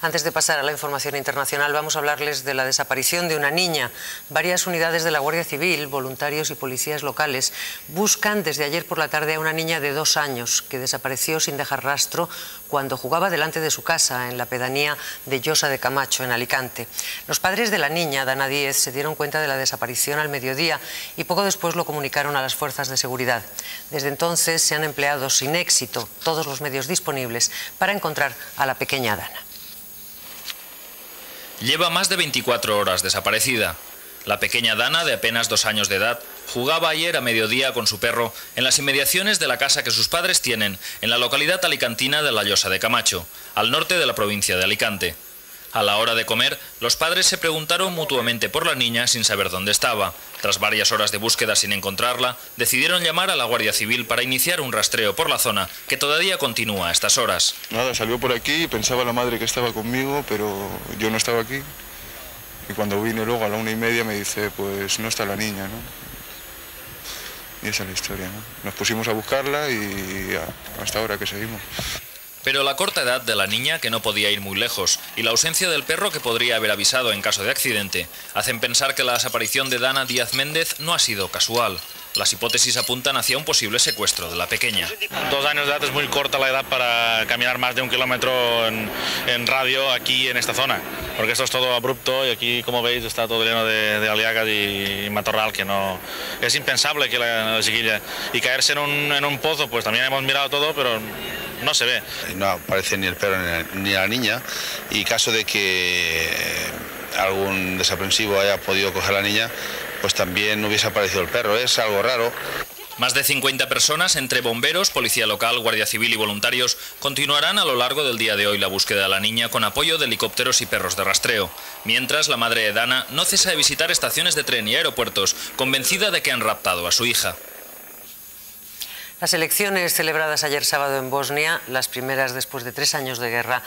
Antes de pasar a la información internacional, vamos a hablarles de la desaparición de una niña. Varias unidades de la Guardia Civil, voluntarios y policías locales buscan desde ayer por la tarde a una niña de 2 años que desapareció sin dejar rastro cuando jugaba delante de su casa en la pedanía de Llosa de Camacho, en Alicante. Los padres de la niña, Dana Díez, se dieron cuenta de la desaparición al mediodía y poco después lo comunicaron a las fuerzas de seguridad. Desde entonces se han empleado sin éxito todos los medios disponibles para encontrar a la pequeña Dana. Lleva más de 24 horas desaparecida. La pequeña Dana, de apenas 2 años de edad, jugaba ayer a mediodía con su perro en las inmediaciones de la casa que sus padres tienen en la localidad alicantina de la Llosa de Camacho, al norte de la provincia de Alicante. A la hora de comer, los padres se preguntaron mutuamente por la niña sin saber dónde estaba. Tras varias horas de búsqueda sin encontrarla, decidieron llamar a la Guardia Civil para iniciar un rastreo por la zona, que todavía continúa a estas horas. Nada, salió por aquí, pensaba la madre que estaba conmigo, pero yo no estaba aquí. Y cuando vine luego a la 1:30 me dice, pues no está la niña, ¿no? Y esa es la historia, ¿no? Nos pusimos a buscarla y hasta ahora que seguimos. Pero la corta edad de la niña, que no podía ir muy lejos, y la ausencia del perro, que podría haber avisado en caso de accidente, hacen pensar que la desaparición de Dana Díaz Méndez no ha sido casual. Las hipótesis apuntan hacia un posible secuestro de la pequeña. 2 años de edad es muy corta la edad para caminar más de 1 kilómetro en radio aquí en esta zona, porque esto es todo abrupto y aquí, como veis, está todo lleno de aliagas y matorral, que no es impensable que la chiquilla, y caerse en un pozo, pues también hemos mirado todo, pero no se ve. No aparece ni el perro ni la niña, y caso de que algún desaprensivo haya podido coger a la niña, pues también no hubiese aparecido el perro. Es algo raro. Más de 50 personas, entre bomberos, policía local, guardia civil y voluntarios, continuarán a lo largo del día de hoy la búsqueda de la niña con apoyo de helicópteros y perros de rastreo. Mientras, la madre de Dana no cesa de visitar estaciones de tren y aeropuertos, convencida de que han raptado a su hija. Las elecciones celebradas ayer sábado en Bosnia, las primeras después de 3 años de guerra,